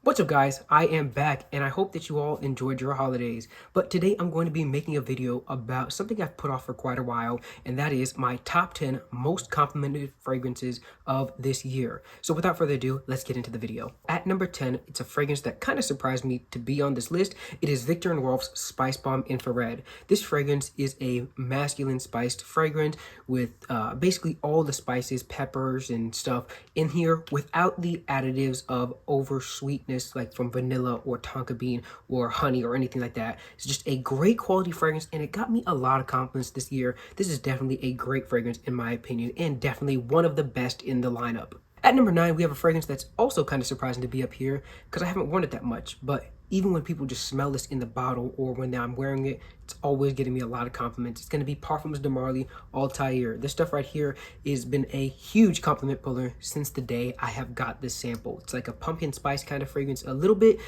What's up guys, I am back and I hope that you all enjoyed your holidays. But today I'm going to be making a video about something I've put off for quite a while, and that is my top 10 most complimented fragrances of this year. So without further ado, let's get into the video. At number 10, it's a fragrance that kind of surprised me to be on this list. It is Viktor & Rolf's Spice Bomb Infrared. This fragrance is a masculine spiced fragrance with basically all the spices, peppers and stuff in here without the additives of over sweetness like from vanilla or tonka bean or honey or anything like that. It's just a great quality fragrance and it got me a lot of compliments this year. This is definitely a great fragrance in my opinion and definitely one of the best in the lineup. At number 9, we have a fragrance that's also kind of surprising to be up here because I haven't worn it that much, but even when people just smell this in the bottle or when I'm wearing it, it's always getting me a lot of compliments. It's going to be Parfums de Marly Altair. This stuff right here has been a huge compliment puller since the day I have got this sample. It's like a pumpkin spice kind of fragrance, a little bit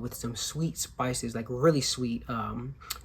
with some sweet spices, like really sweet,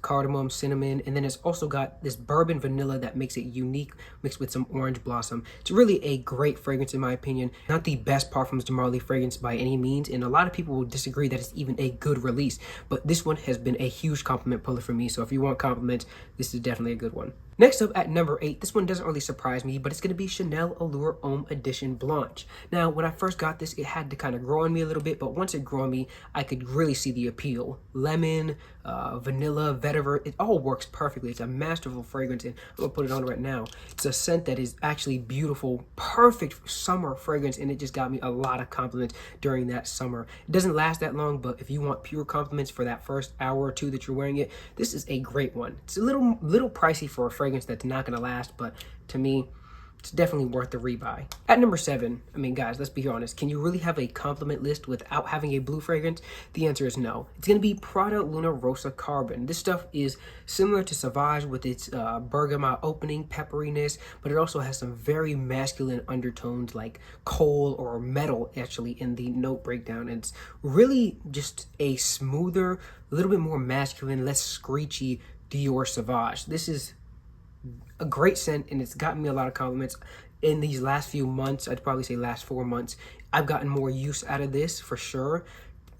cardamom, cinnamon, and then it's also got this bourbon vanilla that makes it unique mixed with some orange blossom. It's really a great fragrance in my opinion. Not the best Parfums de Marly fragrance by any means, and a lot of people will disagree that it's even a good release, but this one has been a huge compliment puller for me. So if you want compliments, this is definitely a good one. Next up at number 8, this one doesn't really surprise me, but it's going to be Chanel Allure Homme Edition Blanche. Now, when I first got this, it had to kind of grow on me a little bit, but once it grew on me, I could really see the appeal. Lemon, vanilla, vetiver, it all works perfectly. It's a masterful fragrance, and I'm going to put it on right now. It's a scent that is actually beautiful, perfect summer fragrance, and it just got me a lot of compliments during that summer. It doesn't last that long, but if you want pure compliments for that first hour or two that you're wearing it, this is a great one. It's a little pricey for a fragrance that's not going to last, but to me, it's definitely worth the rebuy. At number 7, I mean, guys, let's be honest. Can you really have a compliment list without having a blue fragrance? The answer is no. It's going to be Prada Luna Rossa Carbon. This stuff is similar to Sauvage with its bergamot opening, pepperiness, but it also has some very masculine undertones like coal or metal actually in the note breakdown. And it's really just a smoother, a little bit more masculine, less screechy Dior Sauvage. This is a great scent and it's gotten me a lot of compliments in these last few months. I'd probably say last 4 months. I've gotten more use out of this for sure.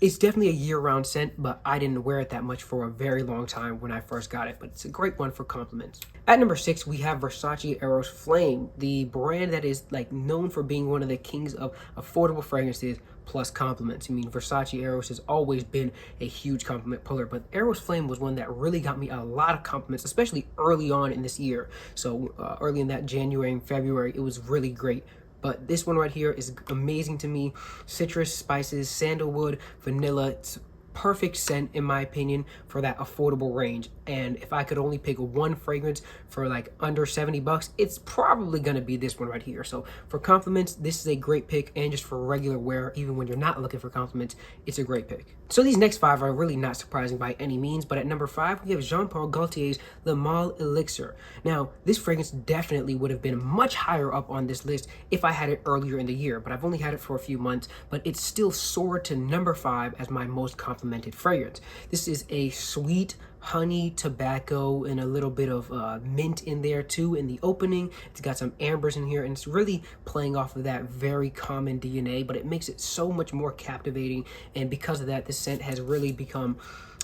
It's definitely a year-round scent, but I didn't wear it that much for a very long time when I first got it, but it's a great one for compliments. At number 6, we have Versace Eros Flame, the brand that is like known for being one of the kings of affordable fragrances plus compliments. I mean, Versace Eros has always been a huge compliment puller, but Eros Flame was one that really got me a lot of compliments, especially early on in this year. So early in that January and February, it was really great. But this one right here is amazing to me. Citrus, spices, sandalwood, vanilla. It's perfect scent in my opinion for that affordable range. And if I could only pick one fragrance for like under 70 bucks, it's probably gonna be this one right here. So for compliments, this is a great pick, and just for regular wear, even when you're not looking for compliments, it's a great pick. So these next 5 are really not surprising by any means, but at number 5, we have Jean Paul Gaultier's Le Male Elixir. Now, this fragrance definitely would have been much higher up on this list if I had it earlier in the year, but I've only had it for a few months, but it still soared to number 5 as my most complimented fragrance. This is a sweet honey, tobacco, and a little bit of mint in there too in the opening. It's got some ambers in here, and it's really playing off of that very common DNA, but it makes it so much more captivating, and because of that, this scent has really become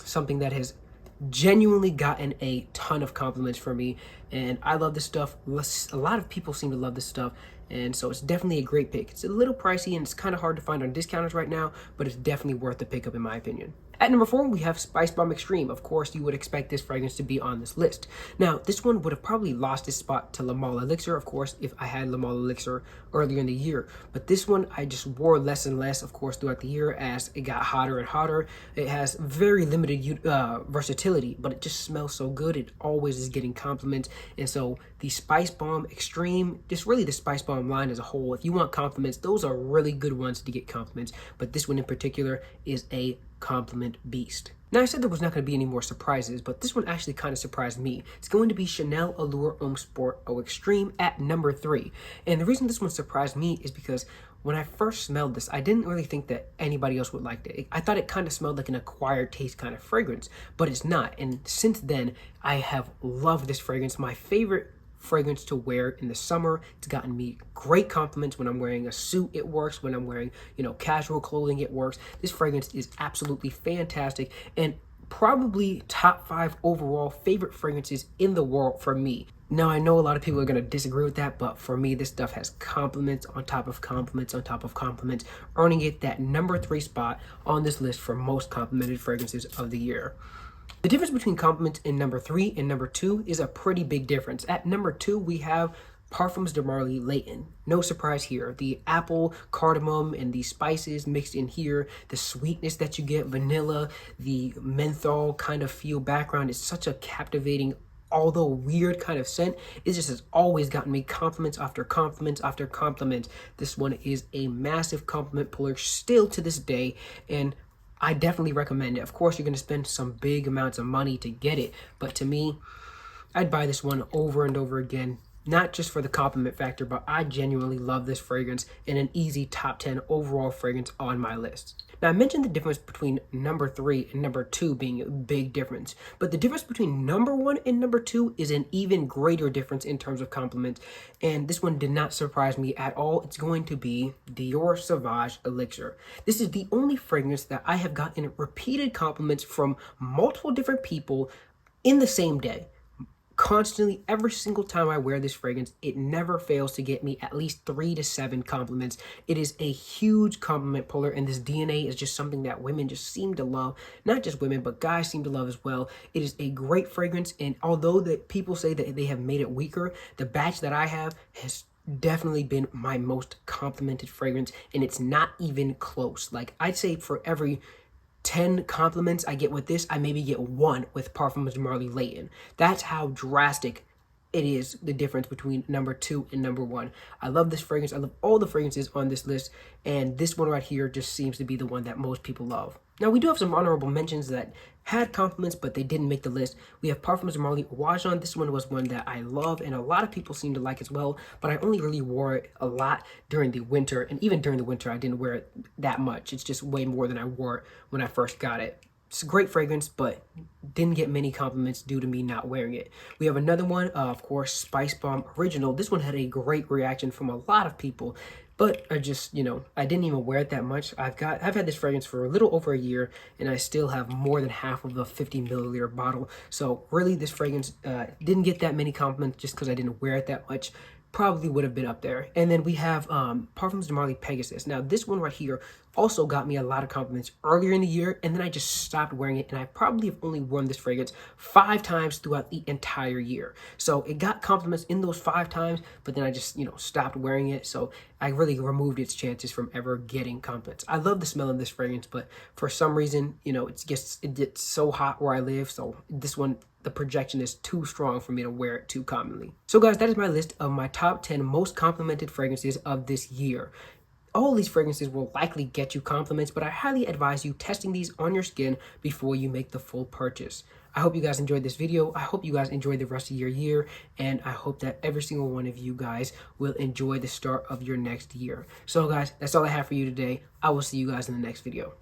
something that has genuinely gotten a ton of compliments from me, and I love this stuff. A lot of people seem to love this stuff, and so it's definitely a great pick. It's a little pricey and it's kind of hard to find on discounters right now, but it's definitely worth the pickup in my opinion. At number 4, we have Spice Bomb Extreme. Of course, you would expect this fragrance to be on this list. Now, this one would have probably lost its spot to Le Male Elixir, of course, if I had Le Male Elixir earlier in the year. But this one, I just wore less and less, of course, throughout the year as it got hotter and hotter. It has very limited versatility, but it just smells so good. It always is getting compliments. And so the Spice Bomb Extreme, just really the Spice Bomb line as a whole, if you want compliments, those are really good ones to get compliments. But this one in particular is a compliment beast. Now, I said there was not going to be any more surprises, but this one actually kind of surprised me. It's going to be Chanel Allure Homme Sport Eau Extreme at number 3. And the reason this one surprised me is because when I first smelled this, I didn't really think that anybody else would like it. I thought it kind of smelled like an acquired taste kind of fragrance, but it's not. And since then, I have loved this fragrance. My favorite fragrance to wear in the summer. It's gotten me great compliments when I'm wearing a suit. It works when I'm wearing, casual clothing. It works. This fragrance is absolutely fantastic and probably top 5 overall favorite fragrances in the world for me. Now, I know a lot of people are going to disagree with that, but for me, this stuff has compliments on top of compliments on top of compliments, earning it that number 3 spot on this list for most complimented fragrances of the year. The difference between compliments in number 3 and number 2 is a pretty big difference. At number 2, we have Parfums de Marly Layton. No surprise here. The apple, cardamom, and the spices mixed in here, the sweetness that you get, vanilla, the menthol kind of feel background is such a captivating, although weird kind of scent. It just has always gotten me compliments after compliments after compliments. This one is a massive compliment puller still to this day, and I definitely recommend it. Of course, you're going to spend some big amounts of money to get it, but to me, I'd buy this one over and over again. Not just for the compliment factor, but I genuinely love this fragrance and an easy top 10 overall fragrance on my list. Now, I mentioned the difference between number 3 and number 2 being a big difference, but the difference between number 1 and number 2 is an even greater difference in terms of compliments, and this one did not surprise me at all. It's going to be Dior Sauvage Elixir. This is the only fragrance that I have gotten repeated compliments from multiple different people in the same day. Constantly, every single time I wear this fragrance, it never fails to get me at least 3 to 7 compliments. It is a huge compliment puller, and this DNA is just something that women just seem to love. Not just women, but guys seem to love as well. It is a great fragrance, and although that people say that they have made it weaker, the batch that I have has definitely been my most complimented fragrance, and it's not even close. Like, I'd say for every 10 compliments I get with this, I maybe get 1 with Parfums de Marly Layton. That's how drastic it is, the difference between number 2 and number 1. I love this fragrance. I love all the fragrances on this list, and this one right here just seems to be the one that most people love. Now, we do have some honorable mentions that had compliments, but they didn't make the list. We have Parfums de Marly Wajon. This one was one that I love, and a lot of people seem to like as well, but I only really wore it a lot during the winter, and even during the winter, I didn't wear it that much. It's just way more than I wore it when I first got it. It's a great fragrance, but didn't get many compliments due to me not wearing it. We have another one, of course, Spice Bomb Original. This one had a great reaction from a lot of people, but I just, I didn't even wear it that much. I've had this fragrance for a little over a year, and I still have more than half of the 50 milliliter bottle. So really, this fragrance didn't get that many compliments just because I didn't wear it that much. Probably would have been up there. And then we have Parfums de Marly Pegasus. Now, this one right here also got me a lot of compliments earlier in the year, and then I just stopped wearing it, and I probably have only worn this fragrance 5 times throughout the entire year. So it got compliments in those 5 times, but then I just, stopped wearing it. So I really removed its chances from ever getting compliments. I love the smell of this fragrance, but for some reason, it gets so hot where I live. So this one, the projection is too strong for me to wear it too commonly. So guys, that is my list of my top 10 most complimented fragrances of this year. All these fragrances will likely get you compliments, but I highly advise you testing these on your skin before you make the full purchase. I hope you guys enjoyed this video. I hope you guys enjoy the rest of your year, and I hope that every single one of you guys will enjoy the start of your next year. So guys, that's all I have for you today. I will see you guys in the next video.